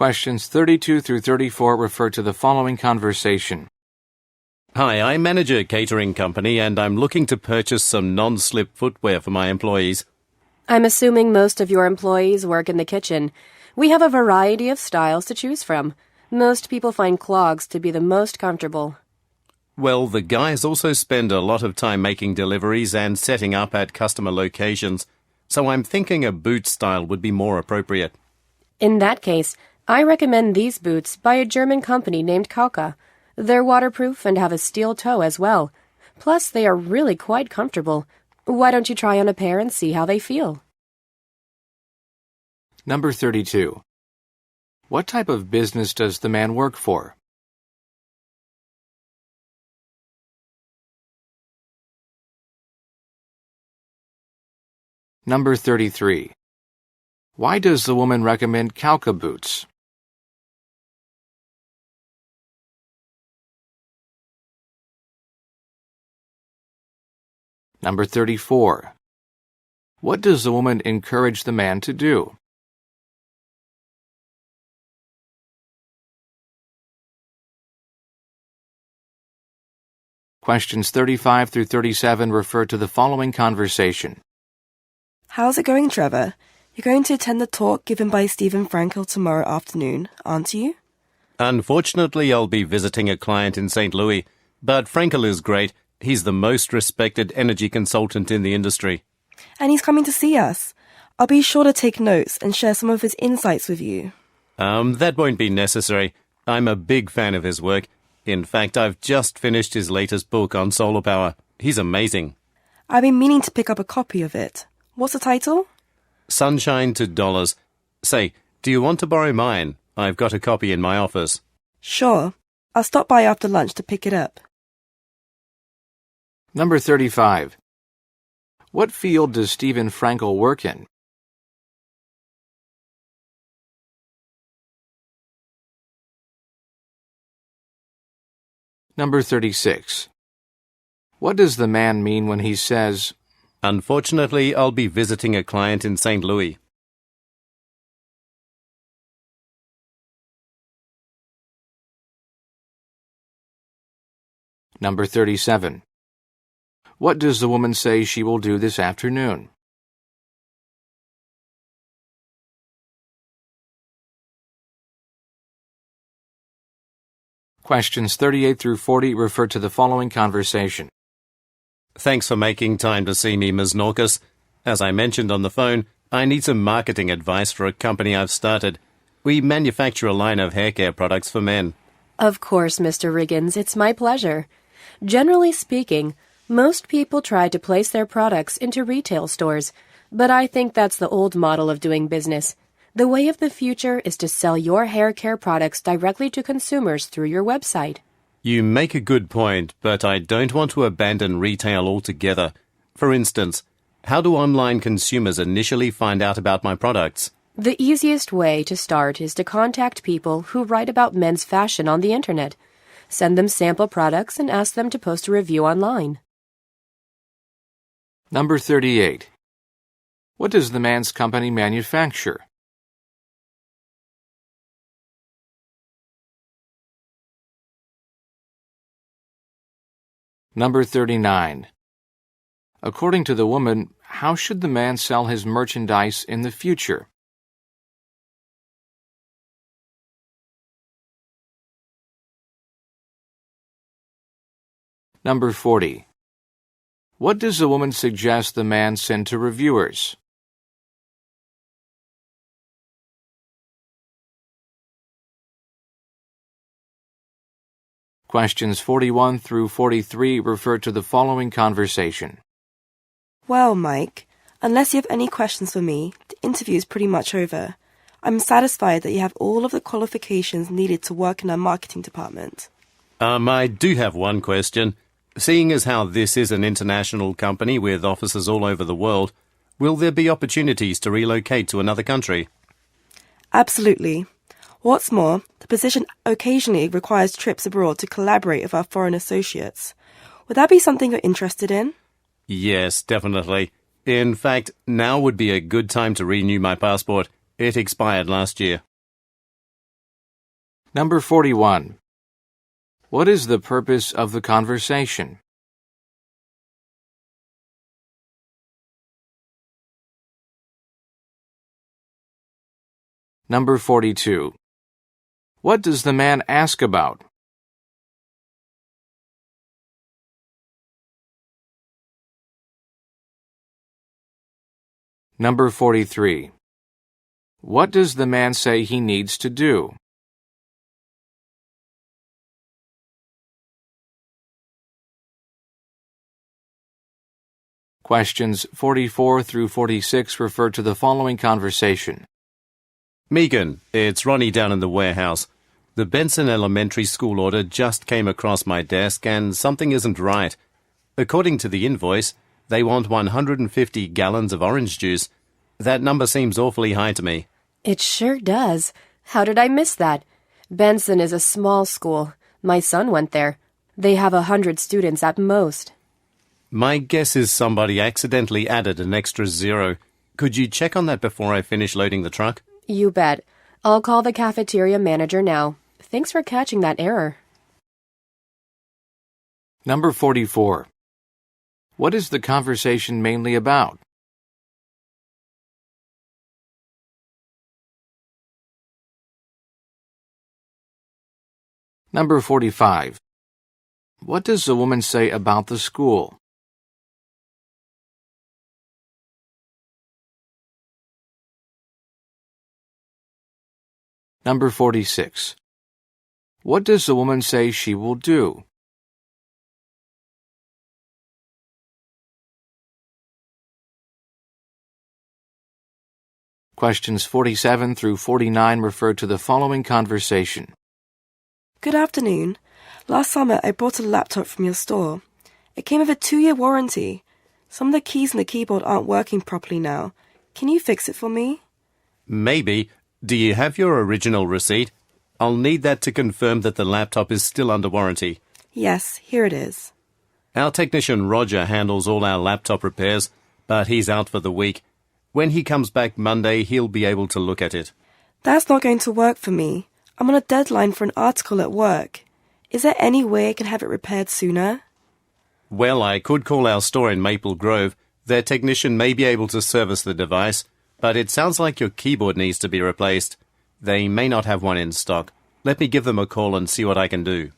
Questions 32 through 34 refer to the following conversation. Hi, I manage a catering company and I'm looking to purchase some non-slip footwear for my employees. I'm assuming most of your employees work in the kitchen. We have a variety of styles to choose from. Most people find clogs to be the most comfortable. Well, the guys also spend a lot of time making deliveries and setting up at customer locations, so I'm thinking a boot style would be more appropriate. In that case, I recommend these boots by a German company named Kauka. They're waterproof and have a steel toe as well. Plus, they are really quite comfortable. Why don't you try on a pair and see how they feel? Number 32. What type of business does the man work for? Number 33. Why does the woman recommend Kauka boots? Number 34. What does the woman encourage the man to do? Questions 35 through 37 refer to the following conversation. How's it going, Trevor? You're going to attend the talk given by Stephen Frankel tomorrow afternoon, aren't you? Unfortunately, I'll be visiting a client in St. Louis, but Frankel is great. He's the most respected energy consultant in the industry. And he's coming to see us. I'll be sure to take notes and share some of his insights with you. That won't be necessary. I'm a big fan of his work. In fact, I've just finished his latest book on solar power. He's amazing. I've been meaning to pick up a copy of it. What's the title? Sunshine to Dollars. Say, do you want to borrow mine? I've got a copy in my office. Sure. I'll stop by after lunch to pick it up. Number 35. What field does Stephen Frankel work in? Number 36. What does the man mean when he says, Unfortunately, I'll be visiting a client in St. Louis. Number 37. What does the woman say she will do this afternoon? Questions 38 through 40 refer to the following conversation. Thanks for making time to see me, Ms. Norcus. As I mentioned on the phone, I need some marketing advice for a company I've started. We manufacture a line of hair care products for men. Of course, Mr. Riggins, it's my pleasure. Generally speaking, most people try to place their products into retail stores, but I think that's the old model of doing business. The way of the future is to sell your hair care products directly to consumers through your website. You make a good point, but I don't want to abandon retail altogether. For instance, how do online consumers initially find out about my products? The easiest way to start is to contact people who write about men's fashion on the internet. Send them sample products and ask them to post a review online. Number 38. What does the man's company manufacture? Number 39. According to the woman, how should the man sell his merchandise in the future? Number 40. What does the woman suggest the man send to reviewers? Questions 41 through 43 refer to the following conversation. Well, Mike, unless you have any questions for me, the interview is pretty much over. I'm satisfied that you have all of the qualifications needed to work in our marketing department. I do have one question. Seeing as how this is an international company with offices all over the world, will there be opportunities to relocate to another country? Absolutely. What's more, the position occasionally requires trips abroad to collaborate with our foreign associates. Would that be something you're interested in? Yes, definitely. In fact, now would be a good time to renew my passport. It expired last year. Number 41. What is the purpose of the conversation? Number 42. What does the man ask about? Number 43. What does the man say he needs to do? Questions 44 through 46 refer to the following conversation. Megan, it's Ronnie down in the warehouse. The Benson Elementary School order just came across my desk and something isn't right. According to the invoice, they want 150 gallons of orange juice. That number seems awfully high to me. It sure does. How did I miss that? Benson is a small school. My son went there. They have 100 students at most. My guess is somebody accidentally added an extra zero. Could you check on that before I finish loading the truck? You bet. I'll call the cafeteria manager now. Thanks for catching that error. Number 44. What is the conversation mainly about? Number 45. What does the woman say about the school? Number 46. What does the woman say she will do? Questions 47 through 49 refer to the following conversation. Good afternoon. Last summer I bought a laptop from your store. It came with a 2-year warranty. Some of the keys and the keyboard aren't working properly now. Can you fix it for me? Maybe. Do you have your original receipt? I'll need that to confirm that the laptop is still under warranty. Yes, here it is. Our technician Roger handles all our laptop repairs, but he's out for the week. When he comes back Monday, he'll be able to look at it. That's not going to work for me. I'm on a deadline for an article at work. Is there any way I can have it repaired sooner? Well, I could call our store in Maple Grove. Their technician may be able to service the device, but it sounds like your keyboard needs to be replaced. They may not have one in stock. Let me give them a call and see what I can do.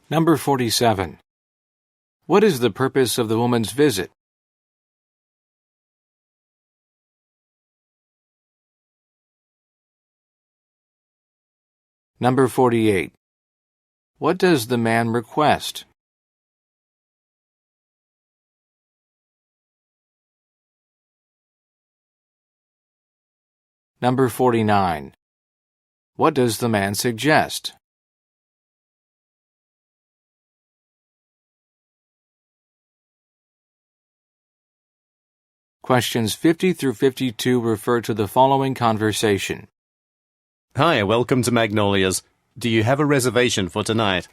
Number 47. What is the purpose of the woman's visit? Number 48. What does the man request? Number 49. What does the man suggest? Questions 50 through 52 refer to the following conversation. Hi, welcome to Magnolia's. Do you have a reservation for tonight?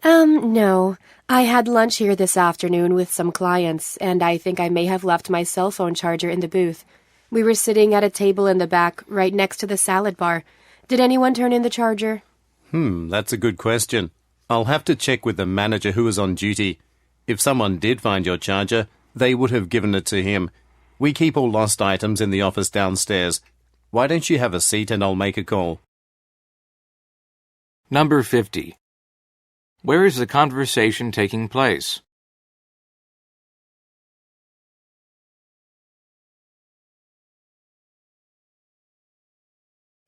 No. I had lunch here this afternoon with some clients, and I think I may have left my cell phone charger in the booth. We were sitting at a table in the back, right next to the salad bar. Did anyone turn in the charger? That's a good question. I'll have to check with the manager who was on duty. If someone did find your charger, they would have given it to him. We keep all lost items in the office downstairs. Why don't you have a seat and I'll make a call? Number 50. Where is the conversation taking place?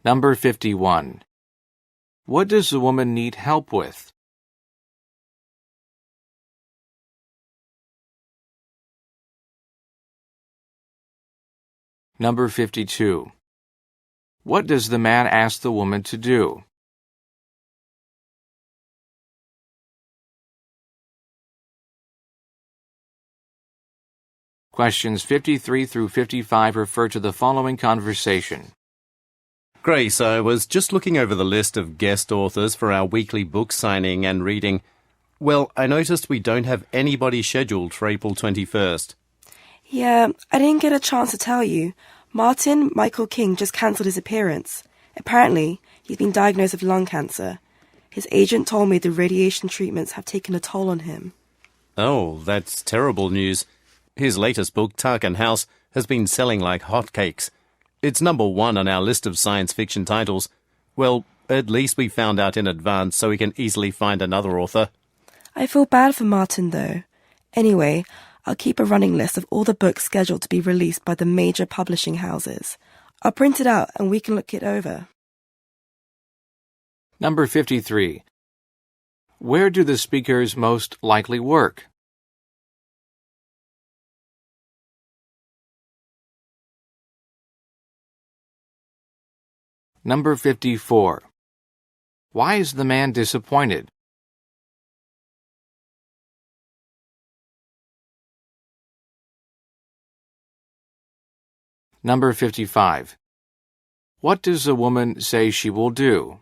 Number 51. What does the woman need help with? Number 52. What does the man ask the woman to do? Questions 53 through 55 refer to the following conversation. Grace, I was just looking over the list of guest authors for our weekly book signing and reading. Well, I noticed we don't have anybody scheduled for April 21st. Yeah, I didn't get a chance to tell you. Martin Michael King just cancelled his appearance. Apparently, he's been diagnosed with lung cancer. His agent told me the radiation treatments have taken a toll on him. Oh, that's terrible news. His latest book, Tarkin House, has been selling like hotcakes. It's #1 on our list of science fiction titles. Well, at least we found out in advance so we can easily find another author. I feel bad for Martin, though. Anyway, I'll keep a running list of all the books scheduled to be released by the major publishing houses. I'll print it out and we can look it over. Number 53. Where do the speakers most likely work? Number 54. Why is the man disappointed? Number 55. What does a woman say she will do?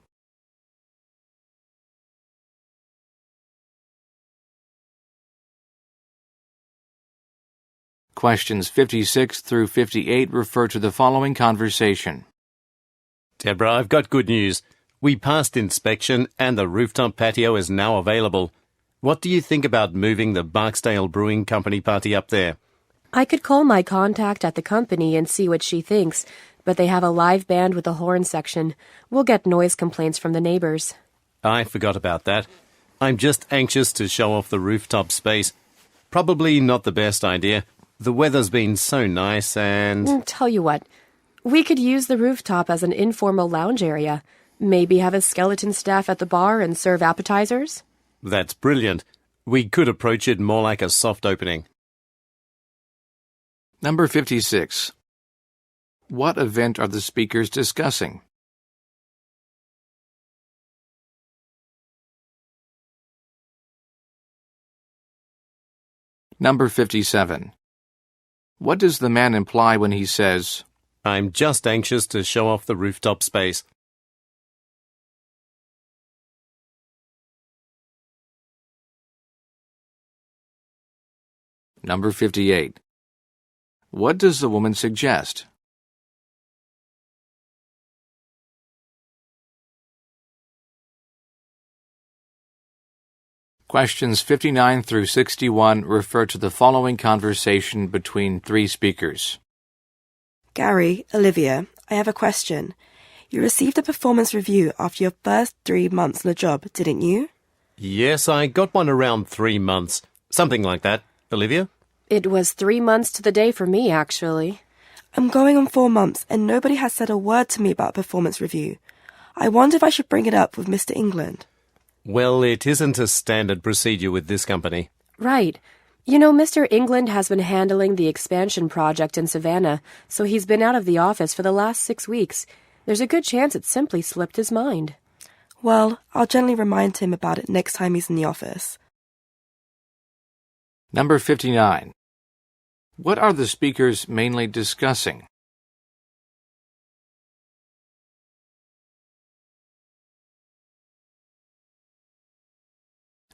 Questions 56 through 58 refer to the following conversation. Deborah, I've got good news. We passed inspection and the rooftop patio is now available. What do you think about moving the Barksdale Brewing Company party up there? I could call my contact at the company and see what she thinks, but they have a live band with a horn section. We'll get noise complaints from the neighbors. I forgot about that. I'm just anxious to show off the rooftop space. Probably not the best idea. The weather's been so nice and... Tell you what, we could use the rooftop as an informal lounge area. Maybe have a skeleton staff at the bar and serve appetizers? That's brilliant. We could approach it more like a soft opening. Number 56. What event are the speakers discussing? Number 57. What does the man imply when he says, I'm just anxious to show off the rooftop space. Number 58. What does the woman suggest? Questions 59 through 61 refer to the following conversation between three speakers. Gary, Olivia, I have a question. You received a performance review after your first 3 months on the job, didn't you? Yes, I got one around 3 months. Something like that. Olivia? It was 3 months to the day for me, actually. I'm going on 4 months and nobody has said a word to me about a performance review. I wonder if I should bring it up with Mr. England. Well, it isn't a standard procedure with this company. Right. You know, Mr. England has been handling the expansion project in Savannah, so he's been out of the office for the last 6 weeks. There's a good chance it simply slipped his mind. Well, I'll gently remind him about it next time he's in the office. Number 59. What are the speakers mainly discussing?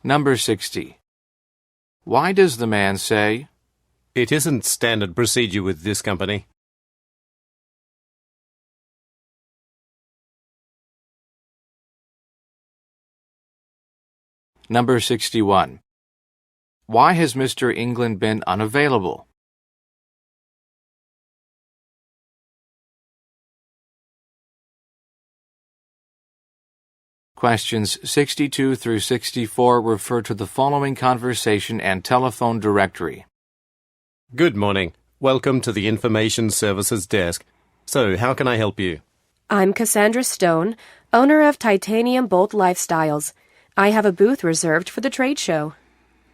Number 60. Why does the man say, It isn't standard procedure with this company. Number 61. Why has Mr. England been unavailable? Questions 62 through 64 refer to the following conversation and telephone directory. Good morning. Welcome to the Information Services Desk. So, how can I help you? I'm Cassandra Stone, owner of Titanium Bolt Lifestyles. I have a booth reserved for the trade show.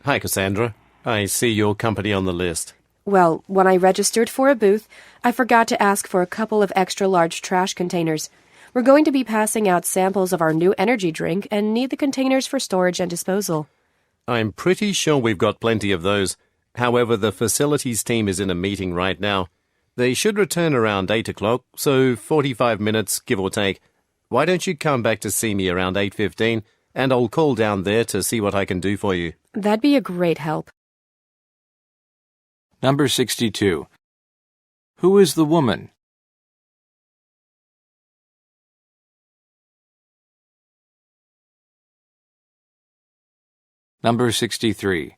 Hi, Cassandra. I see your company on the list. Well, when I registered for a booth, I forgot to ask for a couple of extra large trash containers. We're going to be passing out samples of our new energy drink and need the containers for storage and disposal. I'm pretty sure we've got plenty of those. However, the facilities team is in a meeting right now. They should return around 8 o'clock, so 45 minutes, give or take. Why don't you come back to see me around 8:15, and I'll call down there to see what I can do for you. That'd be a great help. Number 62. Who is the woman? Number 63.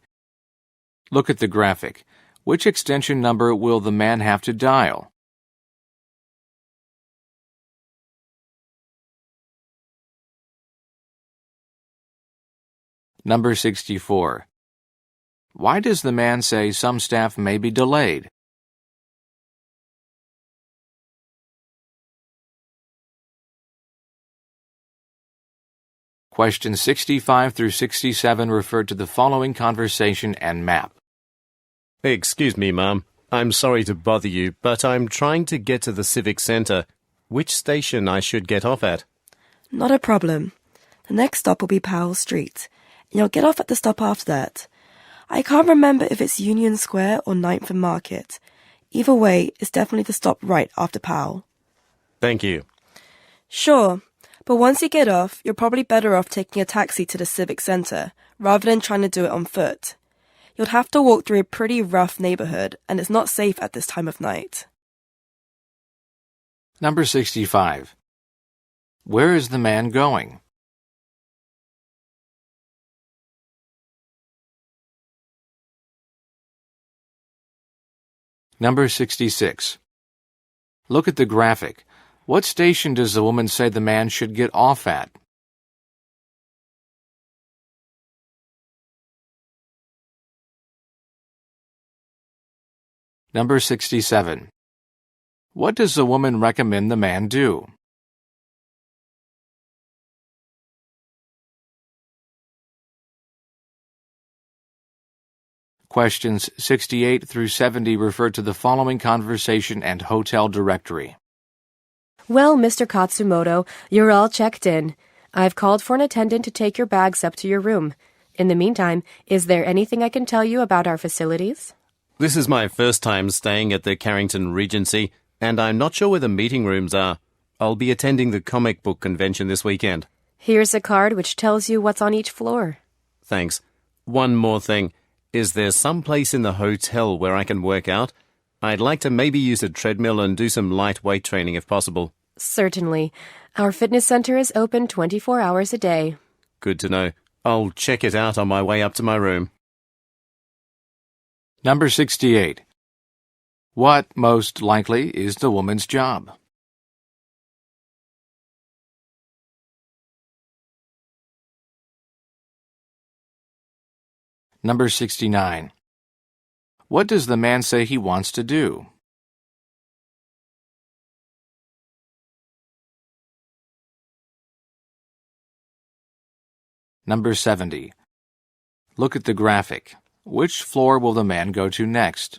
Look at the graphic. Which extension number will the man have to dial? Number 64. Why does the man say some staff may be delayed? Questions 65 through 67 refer to the following conversation and map. Excuse me, Mum. I'm sorry to bother you, but I'm trying to get to the Civic Centre. Which station I should get off at? Not a problem. The next stop will be Powell Street, and you'll get off at the stop after that. I can't remember if it's Union Square or 9th and Market. Either way, it's definitely the stop right after Powell. Thank you. Sure, but once you get off, you're probably better off taking a taxi to the Civic Centre, rather than trying to do it on foot. You'll have to walk through a pretty rough neighborhood, and it's not safe at this time of night. Number 65. Where is the man going? Number 66. Look at the graphic. What station does the woman say the man should get off at? Number 67. What does the woman recommend the man do? Questions 68 through 70 refer to the following conversation and hotel directory. Well, Mr. Katsumoto, you're all checked in. I've called for an attendant to take your bags up to your room. In the meantime, is there anything I can tell you about our facilities? This is my first time staying at the Carrington Regency, and I'm not sure where the meeting rooms are. I'll be attending the comic book convention this weekend. Here's a card which tells you what's on each floor. Thanks. One more thing. Is there some place in the hotel where I can work out? I'd like to maybe use a treadmill and do some light weight training if possible. Certainly. Our fitness center is open 24 hours a day. Good to know. I'll check it out on my way up to my room. Number 68. What, most likely, is the woman's job? Number 69. What does the man say he wants to do? Number 70. Look at the graphic. Which floor will the man go to next?